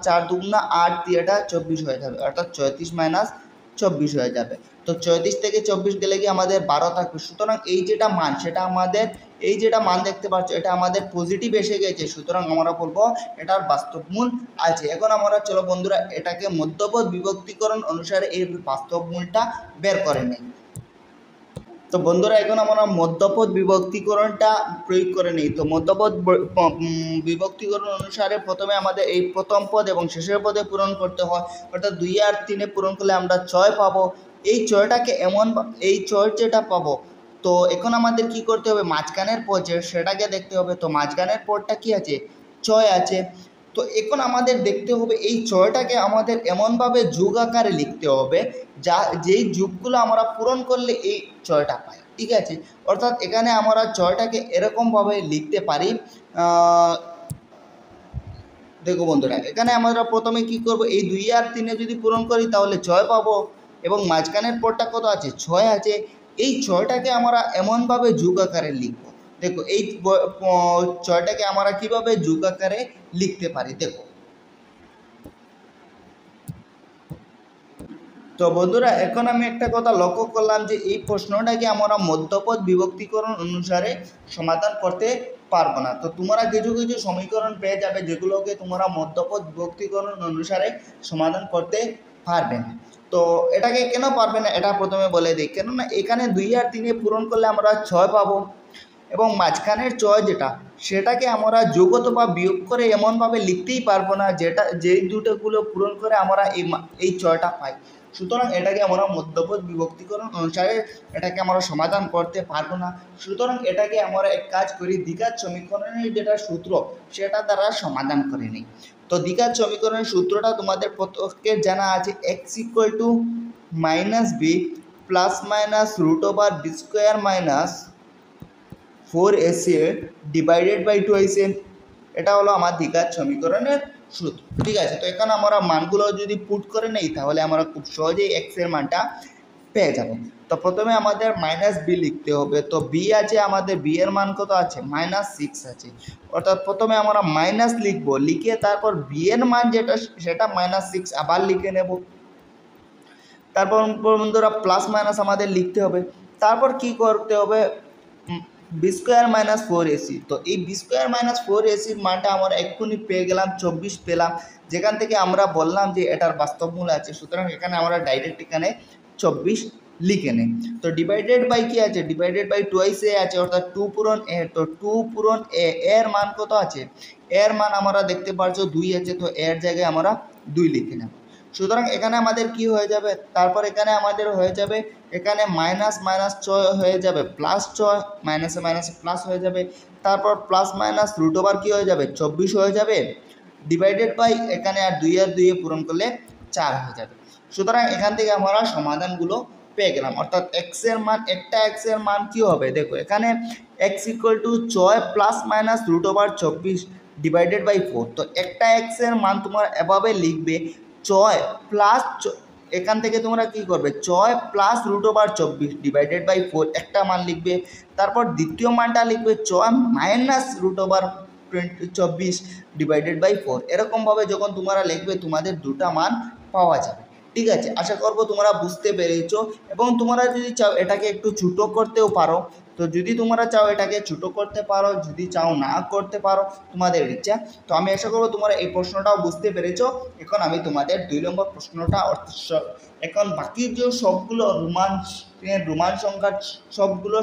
S1: 4 দুগুণা 8 দিয়েটা 24 হয়ে যাবে, অর্থাৎ 34 - 24 হয়ে যাবে। তো 34 থেকে 24 গেলে কি আমাদের 12 থাকবে। সুতরাং এই যেটা মান সেটা আমাদের এই যেটা মান দেখতে পাচ্ছ এটা আমাদের পজিটিভ এসে গেছে, সুতরাং আমরা বলবো এটার বাস্তব মূল আছে। এখন আমরা চলো বন্ধুরা এটাকে মধ্যপদ বিভক্তিকরণ অনুসারে এই বাস্তব মূলটা বের করে নিই। তো বন্ধুরা এখন আমরা মধ্যপদ বিভক্তিকরণটা প্রয়োগ করে নিই। তো মধ্যপদ বিভক্তিকরণ অনুসারে প্রথমে আমাদের এই প্রথম পদ এবং শেষের পদে পূরণ করতে হয়, অর্থাৎ 2 আর 3-এ পূরণ করলে আমরা 6 পাবো। এই 6টাকে এই 6 যেটা পাবো, তো এখন আমাদের কি করতে হবে, মাঝখানের পদ সেটাকে দেখতে হবে। তো মাঝখানের পদটা কি আছে 6 আছে। তো এখন আমাদের দেখতে হবে এই 6টাকে আমাদের এমনভাবে যোগ আকারে লিখতে হবে যেই যোগগুলো আমরা পূরণ করলে এই 6টা পাই। ঠিক আছে। অর্থাৎ এখানে আমরা ছয়টাকে এরকমভাবে লিখতে পারি। দেখো বন্ধুরা, এখানে আমরা প্রথমে কি করব, এই 2 আর 3 যদি পূরণ করি তাহলে 6 পাবো, এবং মাঝখানের পরটা কত আছে, 6 আছে। এই 6টাকে আমরা এমনভাবে যোগ আকারে লিখব। দেখো এই 6টাকে আমরা কিভাবে যোগ আকারে লিখতে পারি দেখো। তো বন্ধুরা, এখন আমি একটা কথা লক্ষ্য করলাম যে এই প্রশ্নটাকে আমরা মধ্যপদ বিভক্তিকরণ অনুসারে সমাধান করতে পারবো না। তো তোমরা কিছু কিছু সমীকরণ পেয়ে যাবে যেগুলোকে তোমরা মধ্যপদ বিভক্তিকরণ অনুসারে সমাধান করতে পারবে না। তো এটাকে কেন পারবে না এটা প্রথমে বলে দিই। কেননা এখানে 2 আর 3 পূরণ করলে আমরা 6 পাবো, এবং মাঝখানের 6 যেটা সেটাকে আমরা যোগ অথবা বিয়োগ করে এমনভাবে লিখতেই পারবো না যেই দুটোগুলো পূরণ করে আমরা এই 6টা পাই। সুতরাং এটাকে আমরা মধ্যপদ বিভক্তিকরণ অনুসারে এটাকে আমরা সমাধান করতে পারবো না। সুতরাং এটাকে আমরা এক কাজ করি, দ্বিঘাত সমীকরণের যেটা সূত্র সেটা দ্বারা সমাধান করে নিই। তো দ্বিঘাত সমীকরণের সূত্রটা তোমাদের প্রত্যেকের জানা আছে, x = -b plus minus √b² - 4ac divided by 2ac। এটা হলো আমার দ্বিঘাত সমীকরণের সূত্র, ঠিক আছে। তো এখানে আমরা মানগুলো যদি পুট করে নেই তাহলে আমরা খুব সহজেই x এর মানটা পেয়ে যাব। তো প্রথমে আমাদের -b লিখতে হবে। তো b আছে আমাদের, b এর মান কত আছে, -6 আছে। অর্থাৎ প্রথমে আমরা মাইনাস লিখবো, লিখে তারপর b এর মান যেটা সেটা -6 আবার লিখে নেব। তারপর বন্ধুরা প্লাস মাইনাস আমাদের লিখতে হবে। তারপর কি করতে হবে, b² - 4ac। তো এই b² - 4ac মানটা আমরা এক্ষুনি পেয়ে গেলাম, 24 পেলাম, যেখান থেকে আমরা বললাম যে এটার বাস্তবমূল আছে। সুতরাং এখানে আমরা ডাইরেক্ট এখানে 24 লিখে নেই। তো ডিভাইডেড বাই কি আছে, ডিভাইডেড বাই 2ac আছে, অর্থাৎ 2 পূরণ a। তো 2 পূরণ a এর মান কত আছে, এর মান আমরা দেখতে পাচ্ছ 2 আছে। তো এর জায়গায় আমরা 2 লিখে নেব। সুতরাং এখানে আমাদের কি হয়ে যাবে, তারপর এখানে আমাদের হয়ে যাবে, এখানে মাইনাস মাইনাস 6 হয়ে যাবে প্লাস 6, মাইনাসে মাইনাসে প্লাস হয়ে যাবে। তারপর প্লাস মাইনাস √ওভার কি হয়ে যাবে, 24 হয়ে যাবে, ডিভাইডেড বাই এখানে আর 2 আর 2 পূরণ করলে 4 হয়ে যাবে। সুতরাং এখান থেকে আমরা সমাধানগুলো পেয়ে গেলাম। অর্থাৎ x এর মান, একটা x এর মান কি হবে দেখো, এখানে x = 6 plus minus √24 divided by 4। তো একটা x এর মান তোমরা এভাবে লিখবে, 6 প্লাস, এখান থেকে তোমরা কি করবে, 6 প্লাস √24 ডিভাইডেড বাই 4 একটা মান লিখবে। তারপর দ্বিতীয় মানটা লিখবে 6 মাইনাস √24 ডিভাইডেড বাই 4। এরকমভাবে যখন তোমরা লিখবে তোমাদের দুটা মান পাওয়া যাবে, ঠিক আছে। আশা করবো তোমরা বুঝতে পেরেছো। এবং তোমরা যদি চাও এটাকে একটু ছোটো করতেও পারো। তো যদি তোমরা চাও এটাকে ছোটো করতে পারো, যদি চাও না করতে পারো, তোমাদের ইচ্ছা। তো আমি আশা করবো তোমরা এই প্রশ্নটাও বুঝতে পেরেছো। এখন আমি তোমাদের 2 নম্বর প্রশ্নটা, এখন বাকি যে সবগুলো রোমান সংখ্যার সবগুলো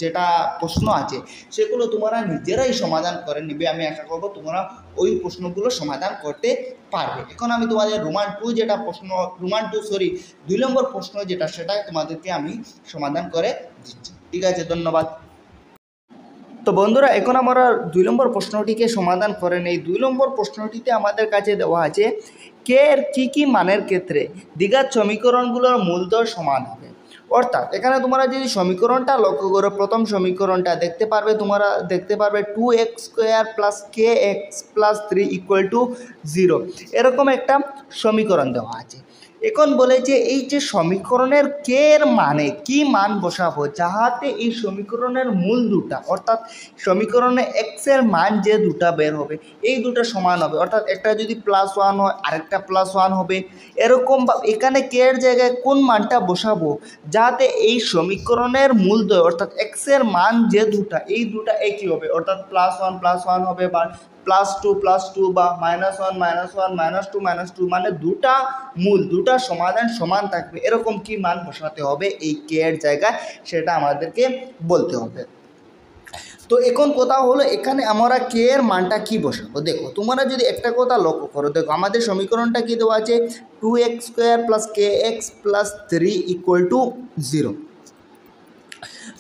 S1: যেটা প্রশ্ন আছে সেগুলো তোমরা নিজেরাই সমাধান করে নিবে। আমি আশা করবো তোমরা ওই প্রশ্নগুলো সমাধান করতে পারবে। এখন আমি তোমাদের রোমান 2 নম্বর প্রশ্ন যেটা সেটা তোমাদেরকে আমি সমাধান করে দিচ্ছি, ঠিক আছে। ধন্যবাদ। তো বন্ধুরা, এখন আমরা 2 নম্বর প্রশ্নটিকে সমাধান করে নেই। 2 নম্বর প্রশ্নটিতে আমাদের কাছে দেওয়া আছে, কে এর কী মানের ক্ষেত্রে দ্বিঘাত সমীকরণগুলোর মূলধন সমান হবে। অর্থাৎ এখানে তোমরা যদি সমীকরণটা লক্ষ্য করো, প্রথম সমীকরণটা দেখতে পারবে, তোমরা দেখতে পারবে 2x² + kx + 3 = 0, এরকম একটা সমীকরণ দেওয়া আছে। এখন বলেছে এই যে সমীকরণের কে এর মানে কি মান বসাবো যাহাতে এই সমীকরণের মূল দুটা, অর্থাৎ সমীকরণে এক্স এর মান যে দুটা বের হবে এই দুটো সমান হবে। অর্থাৎ একটা যদি +1 হয় আরেকটা +1 হবে, এরকম এখানে কে এর জায়গায় কোন মানটা বসাবো যাতে এই সমীকরণের মূলদ্বয় অর্থাৎ এক্স এর মান যে দুটা এই দুটা একই হবে। অর্থাৎ +1 হবে বা +2 বা -1 -2 মানে দুটা সমাধান সমান থাকবে, এরকম কি মান বসাতে হবে এই কে এর জায়গায় সেটা আমাদেরকে বলতে হবে। তো এখন কথা হলো এখানে আমরা কে এর মানটা কি বসাবো। দেখো তোমরা যদি একটা কথা লক্ষ্য করো, দেখো আমাদের সমীকরণটা কি দেওয়া আছে, 2x² + kx + 3 = 0।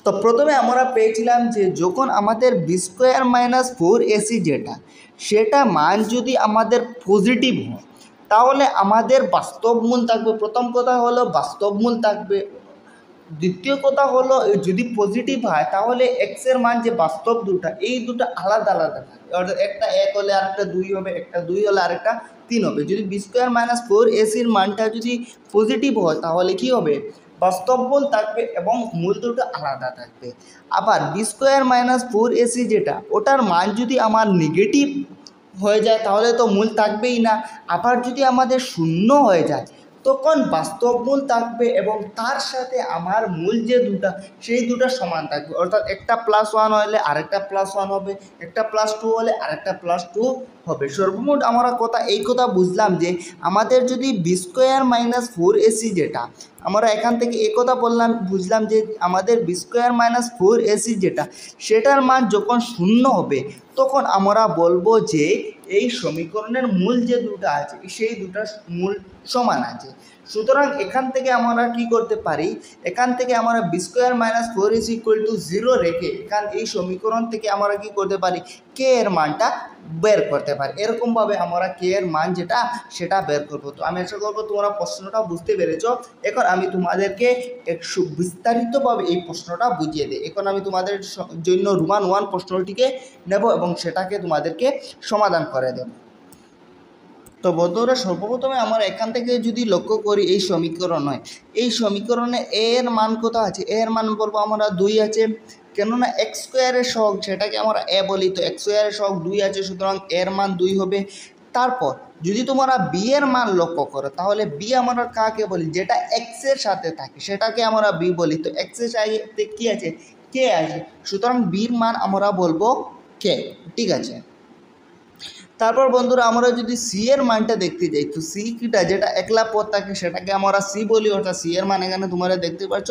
S1: তো প্রথমে আমরা পেয়েছিলাম যে যখন আমাদের b² - 4ac যেটা সেটা মান যদি আমাদের পজিটিভ হয় তাহলে আমাদের বাস্তব মূল থাকবে। প্রথম কথা হলো বাস্তব মূল থাকবে, দ্বিতীয় কথা হলো যদি পজিটিভ হয় তাহলে এক্সের মান যে বাস্তব দুটা এই দুটো আলাদা আলাদা থাকে, অর্থাৎ একটা 1 হলে আরেকটা 2 হবে, একটা 2 হলে আরেকটা 3 হবে। যদি বি স্কোয়ার মাইনাস 4ac-র মানটা যদি পজিটিভ হয় তাহলে কি হবে, বাস্তব মূল থাকবে এবং মূল দুটো আলাদা থাকবে। আবার বি স্কোয়ার মাইনাস 4ac যেটা ওটার মান যদি আমার নেগেটিভ হয়ে যায় তাহলে তো মূল থাকবেই না। আবার যদি আমাদের শূন্য হয়ে যায় তখন বাস্তব মূল থাকবে এবং তার সাথে আমার মূল যে দুটা সেই দুটা সমান থাকবে, অর্থাৎ একটা +1 হলে আরেকটা +1 হবে, একটা +2 হলে আরেকটা +2 হবে। সর্বমোট আমরা এই কথা বুঝলাম যে আমাদের যদি বি স্কোয়ার মাইনাস 4ac যেটা আমরা এখান থেকে কথা বুঝলাম যে আমাদের বি স্কোয়ার মাইনাস 4ac যেটা সেটার মান যখন শূন্য হবে তখন আমরা বলবো যে এই সমীকরণের মূল যে দুটো আছে সেই দুটার মূল সমান আছে। সুতরাং এখান থেকে আমরা কি করতে পারি, এখান থেকে আমরা বি স্কোয়ার মাইনাস 4ac = 0 রেখে এই সমীকরণ থেকে আমরা কি করতে পারি, কে এর মানটা বের করতে পারি। এরকমভাবে আমরা কে এর মান যেটা সেটা বের করবো। তো আমি আশা করবো তোমরা প্রশ্নটা বুঝতে পেরেছ। এখন আমি তোমাদেরকে একটু বিস্তারিতভাবে এই প্রশ্নটা বুঝিয়ে দিই। এখন আমি তোমাদের জন্য রোমান 1 প্রশ্নটিকে নেব এবং সেটাকে তোমাদেরকে সমাধান করে দেব। তো বন্ধুরা সর্বপ্রথমে আমরা এখান থেকে যদি লক্ষ্য করি এই সমীকরণ হয়, এই সমীকরণে এ এর মান কত আছে, এ এর মান বলবো আমরা 2 আছে, কেননা এক্স স্কোয়ারের সহগ সেটাকে আমরা এ বলি, তো এক্স স্কোয়ারের সহগ 2 আছে, সুতরাং এর মান 2 হবে। তারপর যদি তোমরা বি এর মান লক্ষ্য করো তাহলে বি আমরা কাকে বলি, যেটা এক্সের সাথে থাকে সেটাকে আমরা বি বলি, তো এক্সের সাথে কী আছে, কে আছে, সুতরাং বির মান আমরা বলবো কে। ঠিক আছে। তারপর বন্ধুরা আমরা যদি সি এর মানটা দেখতে যাই তো সি কিটা যেটা একলা পদ থাকে সেটাকে আমরা সি বলি, অর্থাৎ সি এর মান এখানে তোমরা দেখতে পাচ্ছ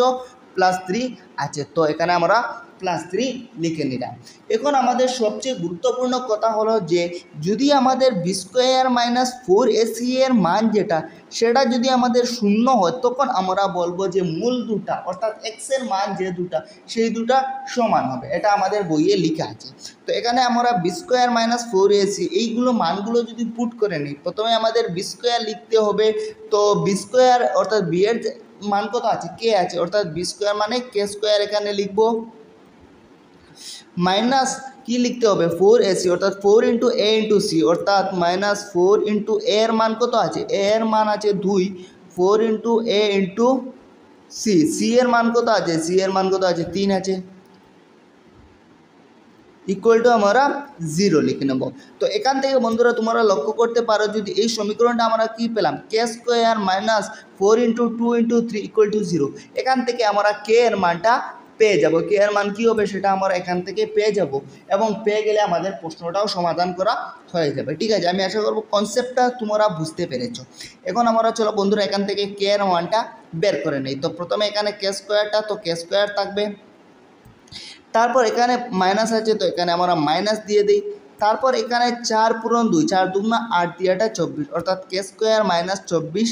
S1: +3 আছে, তো এখানে আমরা +3 লিখে নিলাম। এখন আমাদের সবচেয়ে গুরুত্বপূর্ণ কথা হলো যে যদি আমাদের বি স্কোয়ার মাইনাস 4ac এর মান যেটা সেটা যদি আমাদের শূন্য হয় তখন আমরা বলবো যে মূল দুটা অর্থাৎ এক্সের মান যে দুটা সেই দুটা সমান হবে, এটা আমাদের বইয়ে লেখা আছে। তো এখানে আমরা বি স্কোয়ার মাইনাস 4ac এইগুলো মানগুলো যদি পুট করে নিই, প্রথমে আমাদের বি স্কোয়ার লিখতে হবে, তো বি স্কোয়ার অর্থাৎ বি এর মান কত আছে, কে আছে, অর্থাৎ বি স্কোয়ার মানে কে স্কোয়ার এখানে লিখবো, মাইনাস কি লিখতে হবে 4ac অর্থাৎ 4 × a × c অর্থাৎ -4 × a এর মান কত আছে, a এর মান আছে 2, 4 × a × c, c এর মান কত আছে, c এর মান কত আছে 3 আছে, = আমরা 0 লিখে নেব। তো এখান থেকে বন্ধুরা তোমরা লক্ষ্য করতে পারো যদি এই সমীকরণটা আমরা কি পেলাম, কে স্কোয়ার মাইনাস 4 × 2 × 3 = 0, এখান থেকে আমরা কে এর মানটা পেয়ে যাব, কে এর মান কী হবে সেটা আমরা এখান থেকে পেয়ে যাব এবং পেয়ে গেলে আমাদের প্রশ্নটাও সমাধান করা হয়ে যাবে। ঠিক আছে, আমি আশা করবো কনসেপ্টটা তোমরা বুঝতে পেরেছো। এখন আমরা চলো বন্ধুরা এখান থেকে কে এর মানটা বের করে নিই। তো প্রথমে এখানে কে স্কোয়ারটা, তো কে স্কোয়ার থাকবে, তারপর এখানে মাইনাস আছে তো এখানে আমরা মাইনাস দিয়ে দিই, তারপর এখানে 4 × 2 4 × 2 = 8 দিয়ে 24 অর্থাৎ কে স্কোয়ার মাইনাস 24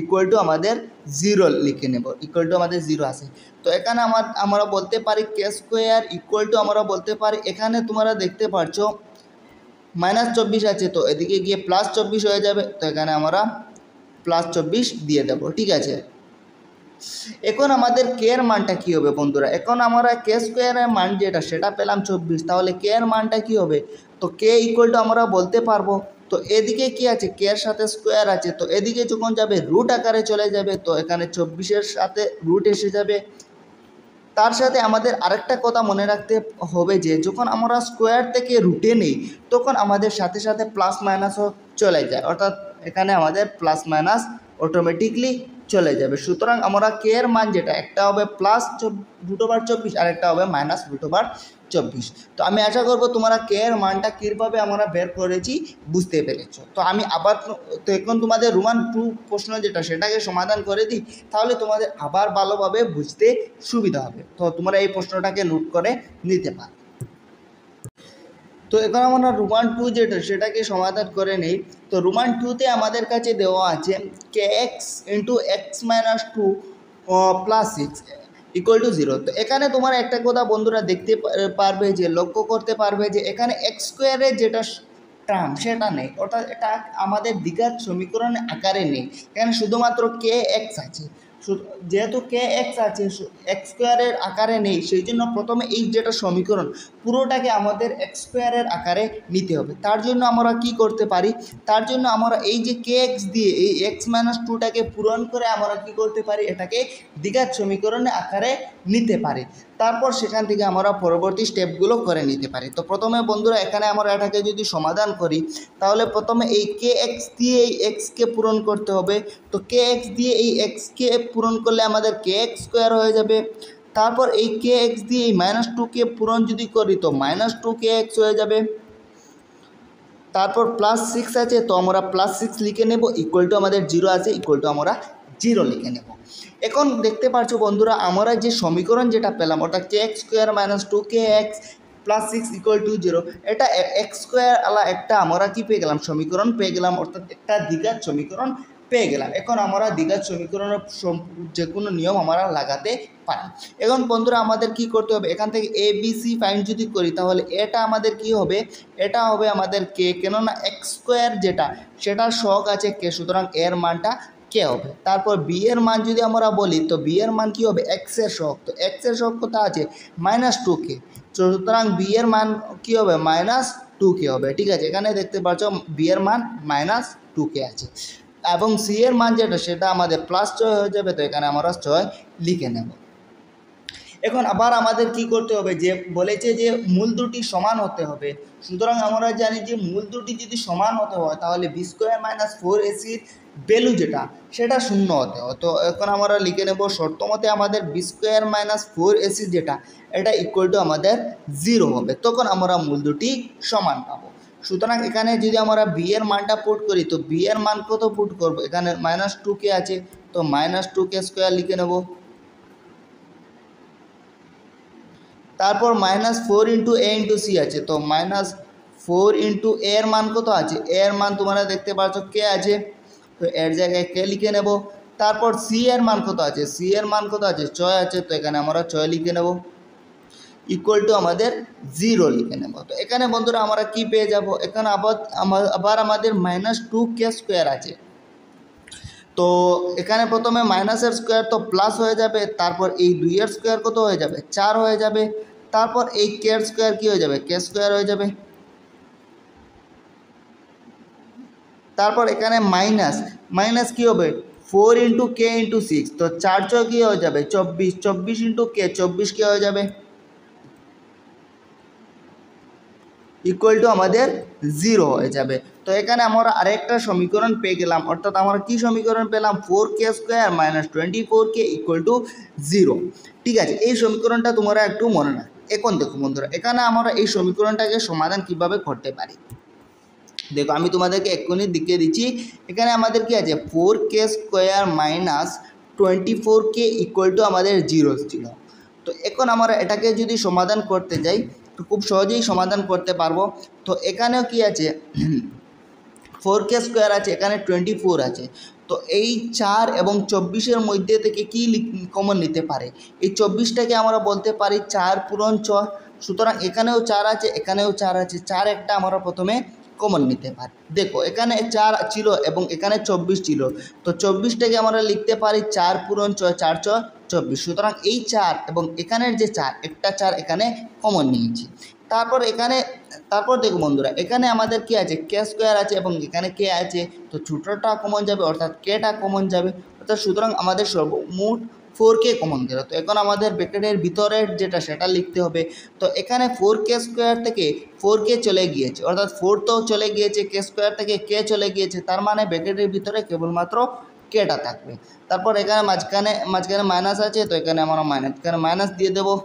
S1: = আমাদের 0 লিখে নেব, আমাদের 0 আছে। তো এখানে আমরা বলতে পারি কে স্কোয়ার আমরা বলতে পারি, এখানে তোমরা দেখতে পাচ্ছ -24 আছে তো এদিকে গিয়ে +24 হয়ে যাবে, তো এখানে আমরা +24 দিয়ে দেব। ঠিক আছে, এখন আমাদের কে এর মানটা কী হবে বন্ধুরা, এখন আমরা কে স্কোয়ারের মান যেটা সেটা পেলাম 24, তাহলে কে এর মানটা কী হবে, তো কে = আমরা বলতে পারবো, তো এদিকে কি আছে, কে এর সাথে স্কোয়ার আছে, তো এদিকে যখন যাবে রুট আকারে চলে যাবে, তো এখানে 24-এর সাথে রুট এসে যাবে। তার সাথে আমাদের আরেকটা কথা মনে রাখতে হবে যে যখন আমরা স্কোয়ার থেকে রুটে নিই তখন আমাদের সাথে সাথে প্লাস মাইনাসও চলে যায়, অর্থাৎ এখানে আমাদের প্লাস মাইনাস অটোমেটিকলি চলে যাবে। সুতরাং আমরা কে এর মান যেটা একটা হবে +√24 আর একটা হবে -√24। তো আমি আশা করব তোমরা কে এর মানটা কীভাবে আমরা বের করেছি বুঝতে পেরেছো। তো আমি আবার তো এখন তোমাদের রোমান 2 প্রশ্ন যেটা সেটাকে সমাধান করে দিই, তাহলে তোমাদের আবার ভালোভাবে বুঝতে সুবিধা হবে। তো তোমরা এই প্রশ্নটাকে নোট করে নিতে পারো। তো এখন আমরা রোমান 2 যেটা সেটাকে সমাধান করে নেই। তো রোমান 2-তে আমাদের কাছে দেওয়া আছে kx × x - 2 + 6 = 0। তো এখানে তোমার একটা কথা বন্ধুরা দেখতে পারবে যে লক্ষ্য করতে পারবে যে এখানে এক্স স্কোয়ারের যেটা টার্ম সেটা নেই, অর্থাৎ এটা আমাদের দ্বিঘাত সমীকরণের আকারে নেই, এখানে শুধুমাত্র কে এক্স আছে। যেহেতু কে এক্স আছে এক্স স্কোয়ারের আকারে নেই, সেই জন্য প্রথমে এই যেটা সমীকরণ পুরোটাকে আমাদের এক্স স্কোয়ারের আকারে নিতে হবে। তার জন্য আমরা কি করতে পারি, তার জন্য আমরা এই যে কে এক্স দিয়ে এই এক্স মাইনাস টুটাকে পূরণ করে আমরা কি করতে পারি, এটাকে দ্বিঘাত সমীকরণের আকারে নিতে পারি। তারপর সেখান থেকে আমরা পরবর্তী স্টেপগুলো করে নিতে পারি। তো প্রথমে বন্ধুরা এখানে আমরা এটাকে যদি সমাধান করি, তাহলে প্রথমে এই কে এক্স দিয়ে এই এক্সকে পূরণ করতে হবে। তো কে এক্স দিয়ে এই এক্সকে পূরণ করলে আমাদের কে এক্স স্কোয়ার হয়ে যাবে। তারপর এই কে এক্স দিয়ে এই মাইনাস টুকে পূরণ যদি করি তো মাইনাস টু কে এক্স হয়ে যাবে। তারপর প্লাস সিক্স আছে, তো আমরা প্লাস সিক্স লিখে নেব, ইকুয়াল টু আমাদের জিরো আছে, ইকুয়াল টু আমরা জিরো লিখে নেব। এখন দেখতে পাচ্ছ বন্ধুরা আমরা যে সমীকরণ যেটা পেলাম ওটা K x square minus two K x plus six equal to zero, এটা এক্স স্কোয়ার আলা একটা আমরা কি পেয়ে গেলাম, সমীকরণ পেয়ে গেলাম, অর্থাৎ একটা দ্বিঘাত সমীকরণ পেয়ে গেলাম। এখন আমরা দ্বিঘাত সমীকরণের যে কোনো নিয়ম আমরা লাগাতে পারি। এখন বন্ধুরা আমাদের কি করতে হবে, এখান থেকে এ বি সি ফাইন্ড যদি করি তাহলে এটা আমাদের কি হবে, এটা হবে আমাদের কে, কেননা এক্স স্কোয়ার যেটা সেটার সহগ আছে কে, সুতরাং এর মানটা কে হবে। তারপর বি এর মান যদি আমরা বলি তো বি এর মান কি হবে, এক্সের সহগ, তো এক্সের সহগ কত আছে মাইনাস টু কে, সুতরাং বি এর মান কি হবে মাইনাস টু কে হবে। ঠিক আছে, এখানে দেখতে পাচ্ছ বি এর মান মাইনাস টু কে আছে, এবং সি এর মান যেটা সেটা আমাদের প্লাস 6 হয়ে যাবে, তো এখানে আমরা 6 লিখে নেব। এখন আবার আমাদের কি করতে হবে, যে বলেছে যে মূল দুটি সমান হতে হবে, সুতরাং আমরা জানি যে মূল দুটি যদি সমান হতে হয় তাহলে বি স্কোয়ার মাইনাস ফোর এসির ভ্যালু যেটা সেটা শূন্য হতে হয়। তো এখন আমরা লিখে নেব শর্ত মতে আমাদের B square minus four AC যেটা এটা ইকুয়াল টু আমাদের জিরো হবে, তখন আমরা মূল দুটি সমান পাবো। সুতরাং এখানে যদি আমরা বি এর মানটা পুট করি তো বি এর মান কত পুট করব, এখানে মাইনাস টু কে আছে, তো মাইনাস টু কে স্কোয়ার লিখে নেব। তারপর মাইনাস ফোর ইন্টু এ ইন্টু সি আছে, তো মাইনাস ফোর ইন্টু এর মান কত আছে, এর মান তোমরা দেখতে পাচ্ছ কে আছে, তো এর জায়গায় কে লিখে নেব। তারপর সি এর মান কত আছে, সি এর মান কত আছে 6 আছে, তো এখানে আমরা 6 লিখে নেব, ইকুয়াল টু আমাদের জিরো লিখে নেব। তো এখানে বন্ধুরা আমরা কি পেয়ে যাব, এখানে আবার আমাদের মাইনাস টু কে স্কোয়ার আছে, তো এখানে প্রথমে মাইনাসের স্কোয়ার তো প্লাস হয়ে যাবে, তারপর এই 2 এর স্কোয়ার কত হয়ে যাবে 4 হয়ে যাবে, তারপর এই কে এর স্কোয়ার কী হয়ে যাবে কে স্কোয়ার হয়ে যাবে, তারপর এখানে মাইনাস মাইনাস কী হবে 4 ইন্টু কে ইন্টু সিক্স, তো 4 6 কী হয়ে যাবে 24, 24 ইন্টু কে 24 কী হয়ে যাবে, ইকুয়াল টু আমাদের জিরো হয়ে যাবে। তো এখানে আমরা আরেকটা সমীকরণ পেয়ে গেলাম, অর্থাৎ আমরা কি সমীকরণ পেলাম, four K square minus 24 K equal to zero. ঠিক আছে, এই সমীকরণটা তোমরা একটু মনে রাখ। এখন দেখো বন্ধুরা এখানে আমরা এই সমীকরণটাকে সমাধান কিভাবে করতে পারি, দেখো আমি তোমাদেরকে এক্ষুনি দেখিয়ে দিচ্ছি। এখানে আমাদের কি আছে four K square minus 24 K equal to আমাদের জিরো ছিল। তো এখন আমরা এটাকে যদি সমাধান করতে যাই তো খুব সহজেই সমাধান করতে পারবো। তো এখানেও কি আছে ফোর কে স্কোয়ার আছে, এখানে 24 আছে, তো এই 4 এবং 24-এর মধ্যে থেকে কি কমন নিতে পারে, এই 24টাকে আমরা বলতে পারি 4 পূরণ 6, সুতরাং এখানেও 4 আছে এখানেও 4 আছে, 4 একটা আমরা প্রথমে কমন নিতে পারি। দেখো এখানে 4 ছিল এবং এখানে 24 ছিল, তো 24টাকে আমরা লিখতে পারি 4 পূরণ 6, 4 6 24, সুতরাং এই 4 এবং এখানের যে 4 একটা 4 এখানে কমন নিয়েছি। তারপর দেখো বন্ধুরা এখানে আমাদের কি আছে কে স্কোয়ার আছে এবং এখানে কে আছে, তো ছোটোটা কমন যাবে অর্থাৎ কেটা কমন যাবে, অর্থাৎ সুতরাং আমাদের সর্বমোট 4 কে কমন গেল। তো এখন আমাদের ব্র্যাকেটের ভিতরের যেটা সেটা লিখতে হবে। তো এখানে 4 কে স্কোয়ার থেকে 4 কে চলে গিয়েছে, অর্থাৎ 4 তো চলে গিয়েছে, কে স্কোয়ার থেকে কে চলে গিয়েছে, তার মানে ব্র্যাকেটের ভিতরে কেবলমাত্র কেটা থাকবে। তারপর এখানে মাঝখানে মাইনাস আছে, তো এখানে আমরা মাইনাস দিয়ে দেবো।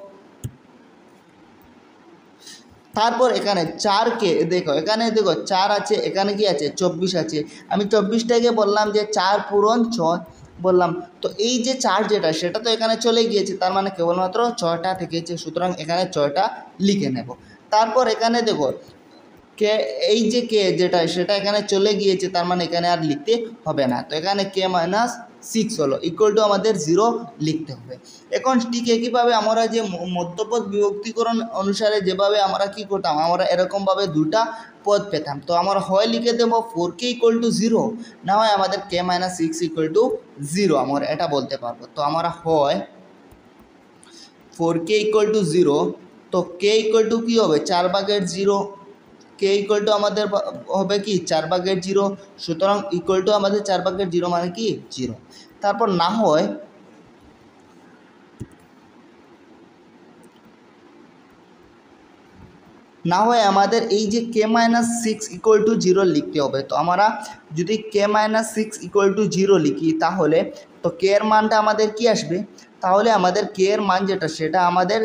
S1: তারপর এখানে 4কে দেখো, এখানে দেখো 4 আছে, এখানে কি আছে 24 আছে, আমি 24টাকে বললাম যে 4 পূরণ 6 বললাম, তো এই যে 4 যেটা সেটা তো এখানে চলে গিয়েছে, তার মানে কেবলমাত্র 6টা থেকেছে, সুতরাং এখানে 6টা লিখে নেব। তারপর এখানে দেখো কে, এই যে কে যেটা সেটা এখানে চলে গিয়েছে, তার মানে এখানে আর লিখতে হবে না, তো এখানে কে মাইনাস 6 হলো ইকুয়াল টু আমাদের 0 লিখতে হবে। এখন ঠিক একইভাবে আমরা যে মধ্যপদ বিভক্তিকরণ অনুসারে যেভাবে আমরা কি করতাম, আমরা এরকমভাবে দুটা পদ পেতাম। তো আমরা হয় লিখে দেবো 4k ইকুয়াল টু 0, না হয় আমাদের k মাইনাস 6 ইকুয়াল টু 0, আমরা এটা বলতে পারবো। তো আমরা হয় 4k ইকুয়াল টু 0, তো k ইকুয়াল টু কী হবে 4/0, k ইকুয়াল টু আমাদের হবে কি 4/0, সুতরাং ইকুয়াল টু আমাদের 4/0 মানে কি 0। তারপর না হয় আমাদের এই যে k মাইনাস 6 ইকুয়াল টু 0 লিখতে হবে। তো আমরা যদি k মাইনাস 6 ইকুয়াল টু 0 লিখি তাহলে তো k এর মানটা আমাদের কি আসবে, তাহলে আমাদের k এর মান যেটা সেটা আমাদের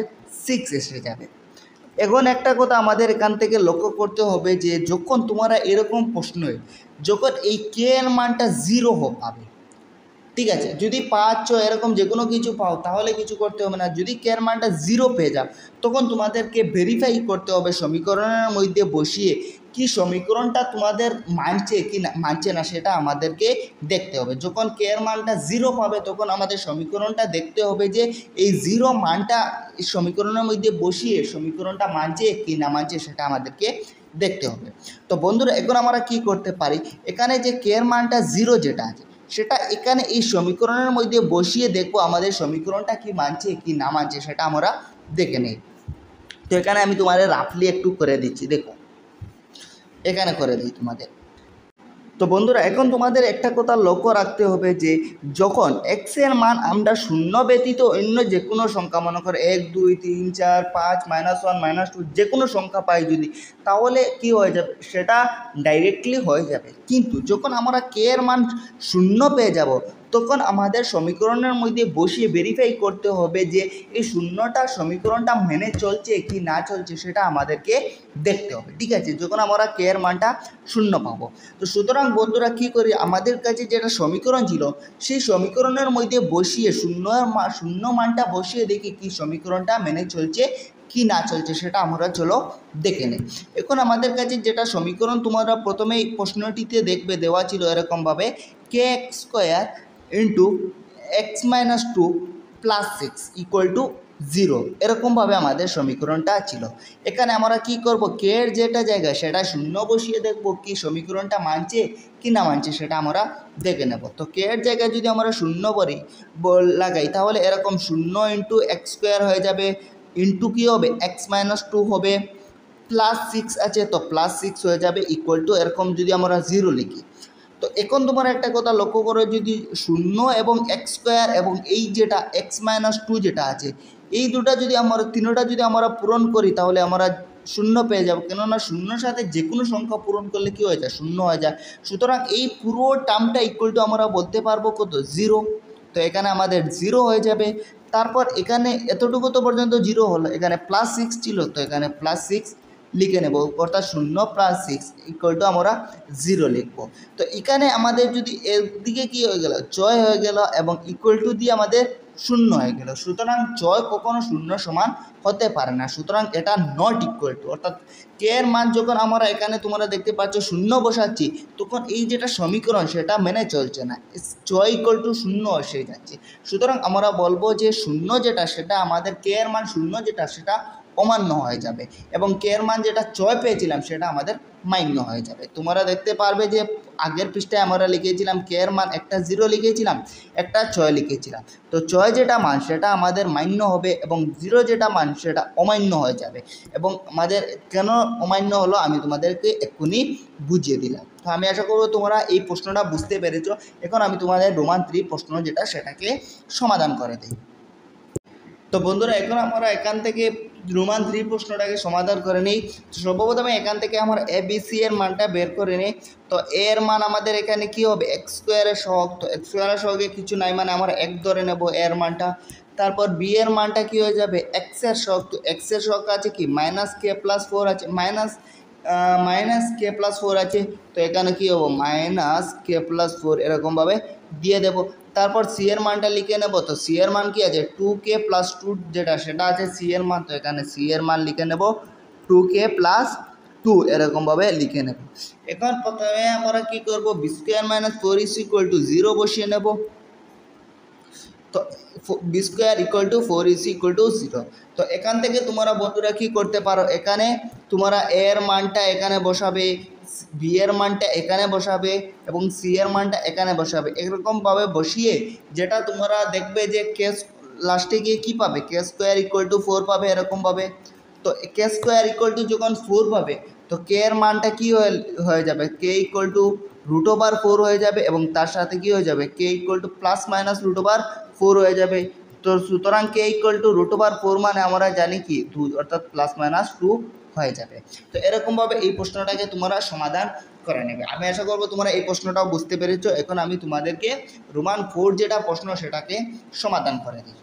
S1: 6 এসে যাবে। এখন একটা কথা আমাদের এখান থেকে লক্ষ্য করতে হবে যে যখন তোমরা এরকম প্রশ্নে যখন এই k এর মানটা 0 পাবে, ঠিক আছে, যদি 5 6 এরকম যে কোনো কিছু পাও তাহলে কিছু করতে হবে না। যদি k এর মানটা 0 পেয়ে যাও তখন তোমাদেরকে ভেরিফাই করতে হবে সমীকরণের মধ্যে বসিয়ে কি সমীকরণটা তোমাদের মানছে কি না মানছে না সেটা আমাদেরকে দেখতে হবে। যখন k এর মানটা 0 পাবে তখন আমাদের সমীকরণটা দেখতে হবে যে এই 0 মানটা সমীকরণের মধ্যে বসিয়ে সমীকরণটা মানছে কি না মানছে সেটা আমাদেরকে দেখতে হবে। তো বন্ধুরা এখন আমরা কি করতে পারি, এখানে যে k এর মানটা 0 যেটা আছে সেটা এখানে এই সমীকরণের মধ্যে বসিয়ে দেখবো আমাদের সমীকরণটা কি মানছে কি না মানছে সেটা আমরা দেখে নেই। তো এখানে আমি তোমাদের রাফলি একটু করে দিচ্ছি, দেখো এখানে করে দিই তোমাদের। তো বন্ধুরা এখন তোমাদের একটা কথা লক্ষ্য রাখতে হবে যে যখন x এর মান আমরা শূন্য ব্যতীত অন্য যে কোনো সংখ্যা মনে করো 1 2 3 4 5 -1 -2 যে কোনো সংখ্যা পাই যদি, তাহলে কি হয়ে যাবে সেটা ডাইরেক্টলি হয়ে যাবে। কিন্তু যখন আমরা k এর মান শূন্য পেয়ে যাব তখন আমাদের সমীকরণের মধ্যে বসিয়ে ভেরিফাই করতে হবে যে এই শূন্যটা সমীকরণটা মেনে চলছে কি না চলছে সেটা আমাদেরকে দেখতে হবে, ঠিক আছে, যখন আমরা k এর মানটা শূন্য পাবো। তো সুতরাং বন্ধুরা কী করি, আমাদের কাছে যেটা সমীকরণ ছিল সেই সমীকরণের মধ্যে বসিয়ে শূন্য মানটা বসিয়ে দেখি কি সমীকরণটা মেনে চলছে কি না চলছে সেটা আমরা চলো দেখে নিই। এখন আমাদের কাছে যেটা সমীকরণ তোমরা প্রথমেই প্রশ্নটিতে দেখবে দেওয়া ছিল এরকমভাবে kx² into x-2 + 6 equal to 0, এরকমভাবে আমাদের সমীকরণটা ছিল। এখানে আমরা কি করব, কে এর যেটা জায়গা সেটা শূন্য বসিয়ে দেখব কি সমীকরণটা মানছে কি না মানছে সেটা আমরা দেখে নেব। তো কে এর জায়গায় যদি আমরা শূন্য লাগাই তাহলে এরকম 0 ইন্টু x² হয়ে যাবে, ইন্টু কী হবে x-2 হবে, +6 আছে তো +6 হয়ে যাবে ইকুয়াল টু এরকম যদি আমরা 0 লিখি। তো এখন তোমার একটা কথা লক্ষ্য করো, যদি 0 এবং x² এবং এই যেটা x-2 যেটা আছে এই দুটা যদি আমরা তিনটা যদি আমরা পূরণ করি তাহলে আমরা 0 পেয়ে যাব, কেননা 0-র সাথে যে কোনো সংখ্যা পূরণ করলে কী হয়ে যায় 0 হয়ে যায়। সুতরাং এই পুরো টার্মটা ইকুয়াল টু আমরা বলতে পারবো কত 0। তো এখানে আমাদের 0 হয়ে যাবে। তারপর এখানে এতটুকু তো পর্যন্ত 0 হলো, এখানে +6 ছিল তো এখানে +6 লিখে নেব, অর্থাৎ 0 + 6 ইকুয়াল টু আমরা 0 লিখব। তো এখানে আমাদের যদি এর দিকে কী হয়ে গেল জয় হয়ে গেল এবং ইকুয়াল টু দিয়ে আমাদের 0 হয়ে গেল, সুতরাং জয় কখনো 0 সমান হতে পারে না, সুতরাং এটা নট ইকুয়াল টু, অর্থাৎ কে এর মান যখন আমরা এখানে তোমরা দেখতে পাচ্ছ 0 বসাচ্ছি তখন এই যেটা সমীকরণ সেটা মেনে চলছে না, জয় ইকুয়াল টু 0 এসে যাচ্ছে। সুতরাং আমরা বলবো যে 0 যেটা সেটা আমাদের কে এর মান 0 যেটা সেটা অমান্য হয়ে যাবে এবং কে এর মান যেটা জয় পেয়েছিলাম সেটা আমাদের মান্য হয়ে যাবে। তোমরা দেখতে পারবে যে আগের পৃষ্ঠায় আমরা লিখেছিলাম কে এর মান একটা 0 লিখেছিলাম একটা 6 লিখেছিলাম, তো 6 যেটা মান সেটা আমাদের মান্য হবে এবং 0 যেটা মান সেটা অমান্য হয়ে যাবে। এবং আমাদের কেন অমান্য হলো আমি তোমাদেরকে এক্ষুনি বুঝিয়ে দিলাম। তো আমি আশা করবো তোমরা এই প্রশ্নটা বুঝতে পেরেছো। এখন আমি তোমাদের রোমান 3 প্রশ্ন যেটা সেটাকে সমাধান করে দিই। তো বন্ধুরা এখন আমরা এখান থেকে রোমান 3 প্রশ্নটাকে সমাধান করে নিই। সর্বপ্রথমে এখান থেকে আমরা ABC এর মানটা বের করে নিই। তো এর মান আমাদের এখানে কি হবে x² এর সহগ, তো x² এর সহগে কিছু নাই মানে আমরা 1 ধরে নেব এর মানটা। তারপর b এর মানটা কি হয়ে যাবে x এর সহগ, তো x এর সহগ আছে কি -k+4 আছে -k+4 আছে, তো এখানে কি হবে -k+4 এরকমভাবে দিয়ে দেব। তারপর সি এর মানটা লিখে নেব, তো সি এর মান কি আছে 2k+2 যেটা সেটা আছে সি এর মান, তো এখানে সি এর মান লিখে নেব 2k+2 এরকমভাবে লিখে নেব। এখন প্রথমে আমরা কি করব b² - 4 = 0 বসিয়ে নেব। তো বি স্কোয়ার ইকুয়াল টু 4 = 0। তো এখান থেকে তোমরা বন্ধুরা কী করতে পারো, এখানে তোমরা এ এর মানটা এখানে বসাবে, বি এর মানটা এখানে বসাবে এবং সি এর মানটা এখানে বসাবে। এরকমভাবে বসিয়ে যেটা তোমরা দেখবে যে কে লাস্টে গিয়ে কী পাবে, কে স্কোয়ার ইকুয়াল টু 4 পাবে এরকমভাবে। তো কে স্কোয়ার ইকুয়াল টু যখন 4 পাবে তো কে এর মানটা কী হয়ে যাবে, কে ইকুয়াল টু √4 হয়ে যাবে এবং তার সাথে কী হয়ে যাবে, K equal to plus minus √4 হয়ে যাবে। তো সুতরাং কে ইকুয়াল টু √4 মানে আমরা জানি কি 2, অর্থাৎ প্লাস মাইনাস 2 হয়ে যাবে। তো এরকমভাবে এই প্রশ্নটাকে তোমরা সমাধান করে নেবে। আমি আশা করবো তোমরা এই প্রশ্নটাও বুঝতে পেরেছো। এখন আমি তোমাদেরকে রোমান 4 যেটা প্রশ্ন সেটাকে সমাধান করে দিই।